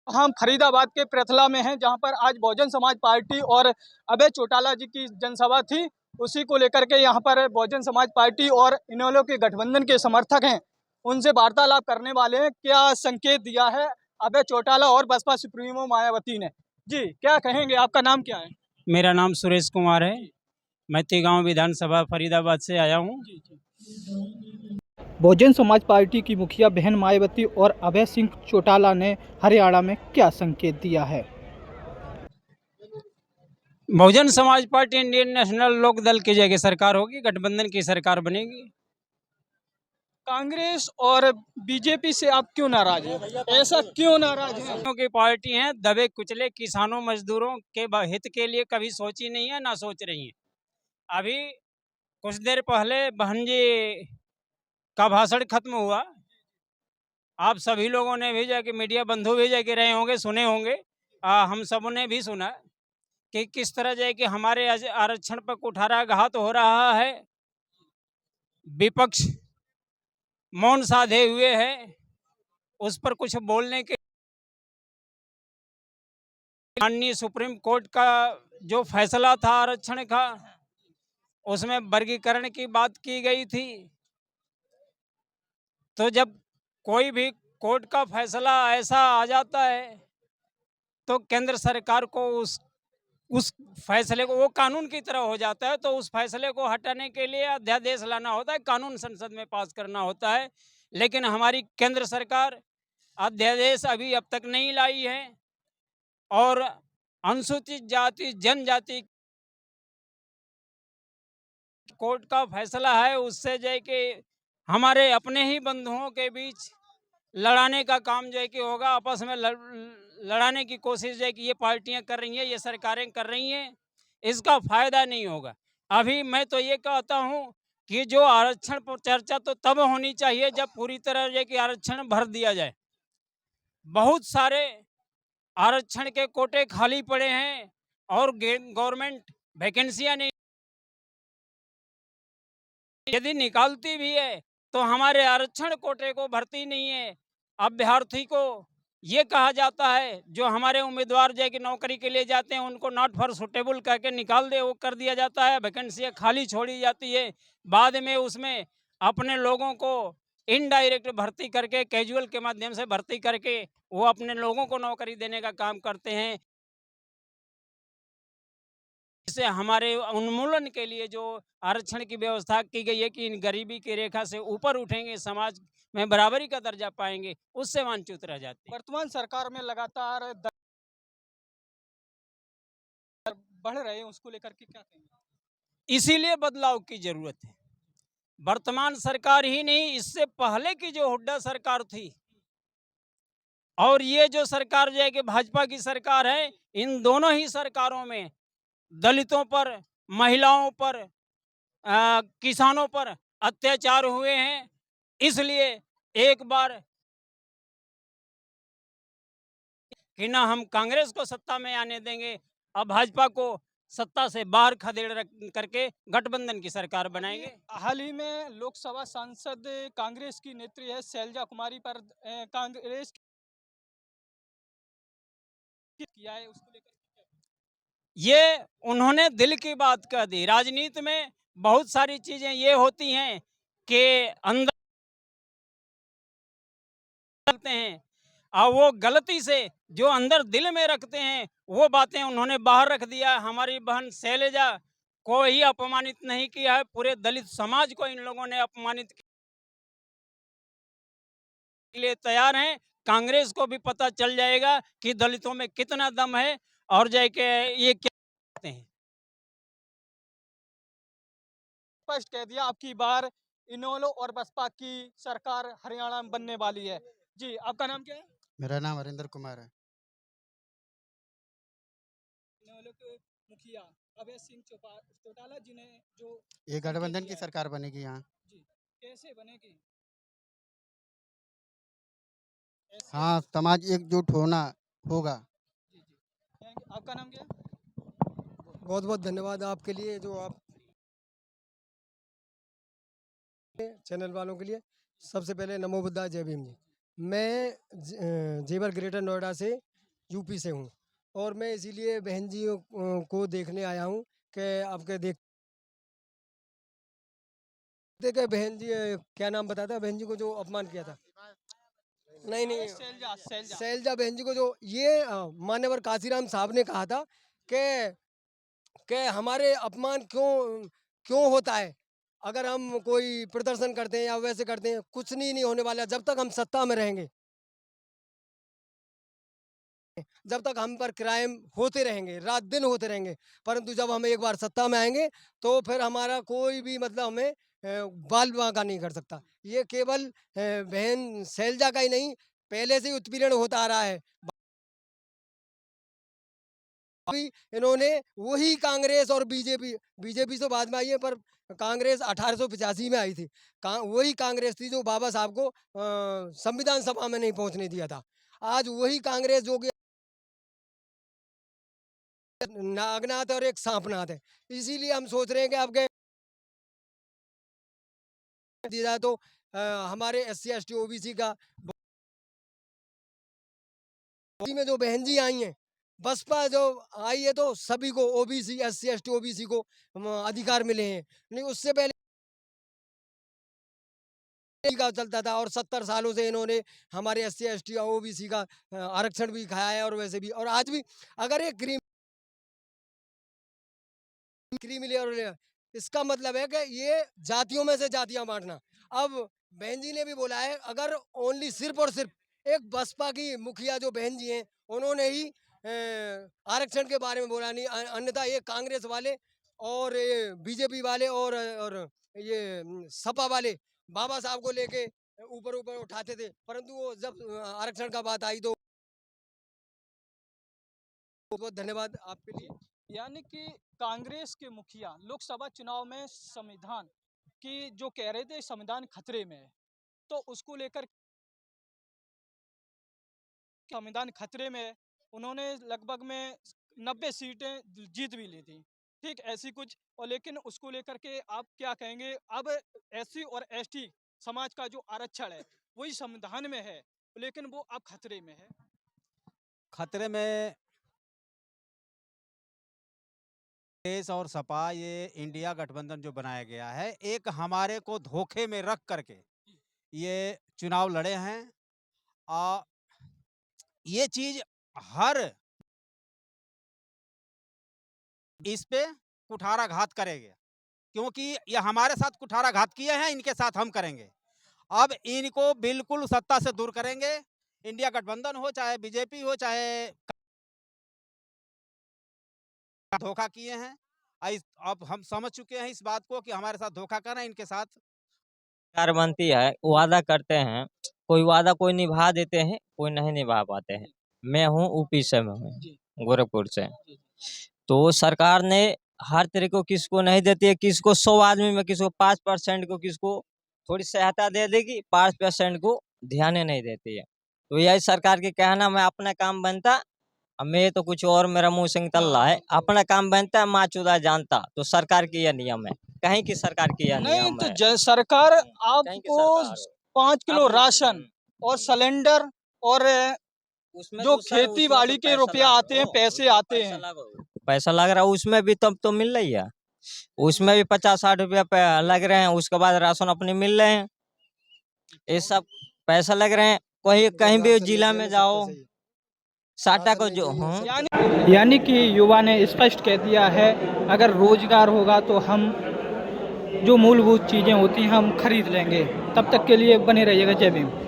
हम फरीदाबाद के पृथला में हैं, जहां पर आज बहुजन समाज पार्टी और अभय चौटाला जी की जनसभा थी। उसी को लेकर के यहां पर बहुजन समाज पार्टी और इनेलो के गठबंधन के समर्थक हैं, उनसे वार्तालाप करने वाले हैं। क्या संकेत दिया है अभय चौटाला और बसपा सुप्रीमो मायावती ने? जी, क्या कहेंगे? आपका नाम क्या है? मेरा नाम सुरेश कुमार है। मैं तिगांव विधानसभा फरीदाबाद से आया हूँ। बहुजन समाज पार्टी की मुखिया बहन मायावती और अभय सिंह चौटाला ने हरियाणा में क्या संकेत दिया है? Bahujan Samaj party Indian national लोक दल की जगह सरकार होगी, गठबंधन की सरकार बनेगी। कांग्रेस और बीजेपी से आप क्यों नाराज हैं? ऐसा क्यों नाराज हैं? की पार्टी है, दबे कुचले किसानों मजदूरों के हित के लिए कभी सोची नहीं है, ना सोच रही है। अभी कुछ देर पहले बहन जी का भाषण खत्म हुआ। आप सभी लोगों ने भी जाके, मीडिया बंधु भी जाके रहे होंगे, सुने होंगे। हम सबों ने भी सुना कि किस तरह जो है कि हमारे आरक्षण पर कुठाराघात हो रहा है। विपक्ष मौन साधे हुए है, उस पर कुछ बोलने के। माननीय सुप्रीम कोर्ट का जो फैसला था आरक्षण का, उसमें वर्गीकरण की बात की गई थी। तो जब कोई भी कोर्ट का फैसला ऐसा आ जाता है तो केंद्र सरकार को उस फैसले को, वो कानून की तरह हो जाता है, तो उस फैसले को हटाने के लिए अध्यादेश लाना होता है, कानून संसद में पास करना होता है। लेकिन हमारी केंद्र सरकार अध्यादेश अभी अब तक नहीं लाई है। और अनुसूचित जाति जनजाति कोर्ट का फैसला है, उससे जो है कि हमारे अपने ही बंधुओं के बीच लड़ाने का काम जो है कि होगा। आपस में लड़ाने की कोशिश जो है कि ये पार्टियां कर रही हैं, ये सरकारें कर रही हैं, इसका फायदा नहीं होगा। अभी मैं तो ये कहता हूँ कि जो आरक्षण पर चर्चा तो तब होनी चाहिए जब पूरी तरह जो है कि आरक्षण भर दिया जाए। बहुत सारे आरक्षण के कोटे खाली पड़े हैं और गवर्नमेंट वैकेंसियां नहीं, यदि निकालती भी है तो हमारे आरक्षण कोटे को भरती नहीं है। अभ्यर्थी को ये कहा जाता है, जो हमारे उम्मीदवार जो कि नौकरी के लिए जाते हैं उनको नॉट फॉर सुटेबल करके निकाल दे, वो कर दिया जाता है। वैकेंसियाँ खाली छोड़ी जाती है, बाद में उसमें अपने लोगों को इनडायरेक्ट भर्ती करके, कैजुअल के माध्यम से भर्ती करके वो अपने लोगों को नौकरी देने का काम करते हैं। इससे हमारे उन्मूलन के लिए जो आरक्षण की व्यवस्था की गई है कि इन गरीबी की रेखा से ऊपर उठेंगे, समाज में बराबरी का दर्जा पाएंगे, उससे वंचित रह जाते हैं। वर्तमान सरकार में लगातार दर बढ़ रहे हैं, उसको लेकर के क्या कहेंगे? इसीलिए बदलाव की जरूरत है। वर्तमान सरकार ही नहीं, इससे पहले की जो हुड्डा सरकार थी और ये जो सरकार जो है कि भाजपा की सरकार है, इन दोनों ही सरकारों में दलितों पर, महिलाओं पर, किसानों पर अत्याचार हुए हैं। इसलिए एक बार कि ना हम कांग्रेस को सत्ता में आने देंगे, अब भाजपा को सत्ता से बाहर खदेड़ करके गठबंधन की सरकार बनाएंगे। हाल ही में लोकसभा सांसद कांग्रेस की नेत्री है शैलजा कुमारी पर कांग्रेस किया है, उसको लेकर ये उन्होंने दिल की बात कह दी। राजनीति में बहुत सारी चीजें ये होती हैं कि अंदर चलते हैं और वो गलती से जो अंदर दिल में रखते हैं वो बातें उन्होंने बाहर रख दिया। हमारी बहन शैलजा को ही अपमानित नहीं किया है, पूरे दलित समाज को इन लोगों ने अपमानित के लिए तैयार हैं। कांग्रेस को भी पता चल जाएगा कि दलितों में कितना दम है और जाए के ये क्या करते हैं। स्पष्ट कह दिया आपकी बार इनेलो और बसपा की सरकार हरियाणा में बनने वाली है। जी, आपका नाम क्या है? मेरा नाम हरिंदर कुमार है। इनेलो के मुखिया अभय सिंह चौटाला जी ने जो ये संकेत गठबंधन दिया की है, सरकार बनेगी यहाँ। जी, कैसे बनेगी? ऐसे हाँ, समाज एकजुट होना होगा। जी जी, आपका नाम क्या है? बहुत बहुत धन्यवाद आपके लिए, जो आप चैनल वालों के लिए। सबसे पहले नमो बुद्धाय, जय भीम जी। मैं जेवर ग्रेटर नोएडा से यूपी से हूँ और मैं इसीलिए बहन जी को देखने आया हूँ कि आपके देखते बहन जी क्या नाम बताता बहन जी को जो अपमान किया था। नहीं सैलजा सैलजा शैलजा बहन जी को जो ये मान्यवर काशीराम साहब ने कहा था कि हमारे अपमान क्यों क्यों होता है अगर हम कोई प्रदर्शन करते हैं या वैसे करते हैं, कुछ नहीं होने वाला जब तक हम सत्ता में रहेंगे, जब तक हम पर क्राइम होते रहेंगे, रात दिन होते रहेंगे। परंतु जब हम एक बार सत्ता में आएंगे तो फिर हमारा कोई भी मतलब हमें बाल बांका नहीं कर सकता। ये केवल बहन शैलजा का ही नहीं, पहले से ही उत्पीड़न होता आ रहा है। अभी इन्होंने वही कांग्रेस और बीजेपी, बीजेपी तो बाद में आई है पर कांग्रेस 1885 में आई थी। वही कांग्रेस थी जो बाबा साहब को संविधान सभा में नहीं पहुंचने दिया था। आज वही कांग्रेस जो कि नागनाथ और एक सांपनाथ है। इसीलिए हम सोच रहे हैं कि आपके दिया जाए तो हमारे SC ST OBC का में जो बहन जी आई हैं, बसपा जो आई है तो सभी को OBC SC ST OBC को अधिकार मिले हैं। नहीं उससे पहले का चलता था और 70 सालों से इन्होंने हमारे SC ST OBC का आरक्षण भी खाया है और वैसे भी। और आज भी अगर एक क्रीमी लेयर, इसका मतलब है कि ये जातियों में से जातियां बांटना। अब बहन जी ने भी बोला है अगर ओनली सिर्फ और सिर्फ एक बसपा की मुखिया जो बहन जी हैं उन्होंने ही आरक्षण के बारे में बोला, नहीं अन्यथा ये कांग्रेस वाले और ये बीजेपी वाले और ये सपा वाले बाबा साहब को लेके ऊपर ऊपर उठाते थे। परंतु वो जब आरक्षण का बात आई तो बहुत धन्यवाद आपके लिए। यानी कि कांग्रेस के मुखिया लोकसभा चुनाव में संविधान की जो कह रहे थे संविधान खतरे में है, तो उसको लेकर संविधान खतरे में है, उन्होंने लगभग में 90 सीटें जीत भी ली थी। ठीक ऐसी कुछ, और लेकिन उसको लेकर के आप क्या कहेंगे? अब SC और ST समाज का जो आरक्षण है वही संविधान में है, लेकिन वो अब खतरे में है। खतरे में कांग्रेस और सपा, ये इंडिया गठबंधन जो बनाया गया है, एक हमारे को धोखे में रख करके ये चुनाव लड़े हैं। ये चीज हर इस पे कुठाराघात करेंगे, क्योंकि ये हमारे साथ कुठाराघात किए हैं, इनके साथ हम करेंगे। अब इनको बिल्कुल सत्ता से दूर करेंगे। इंडिया गठबंधन हो चाहे बीजेपी हो चाहे धोखा किए हैं। अब हम समझ चुके हैं इस बात को कि हमारे साथ धोखा करना, इनके साथ सरकार बनती है, वादा करते हैं, कोई वादा कोई निभा देते हैं, कोई नहीं निभा पाते हैं। मैं हूँ यूपी से, मैं हूँ गोरखपुर से। तो सरकार ने हर तरह को किसको नहीं देती है, किसको 100 आदमी में किसको 5% को किसको थोड़ी सहायता दे देगी, 5% को ध्यान नहीं देती है। तो यही सरकार के कहना, मैं अपना काम बनता, मैं तो कुछ और, मेरा मुंह सिंह तल्ला है, अपना काम बनता माँ चुदा जानता। तो सरकार की यह नियम है, कहीं की सरकार की यह नहीं नियम तो है। सरकार कहीं की आपको सरकार 5 किलो आपने- राशन और सिलेंडर और उसमें जो तो सर, खेती उसमें बाड़ी तो के पैसा रुपया लग- आते हैं, पैसे उसमें आते पैसा हैं। पैसा लग रहा है, उसमें भी तब तो मिल रही है, उसमें भी 50-60 रुपया लग रहे हैं। उसके बाद राशन अपने मिल रहे हैं, ये सब पैसा लग रहे हैं। कहीं भी जिला में जाओ, साटा को जो यानी कि युवा ने स्पष्ट कह दिया है, अगर रोजगार होगा तो हम जो मूलभूत चीज़ें होती हैं हम खरीद लेंगे। तब तक के लिए बने रहिएगा। जय भीम।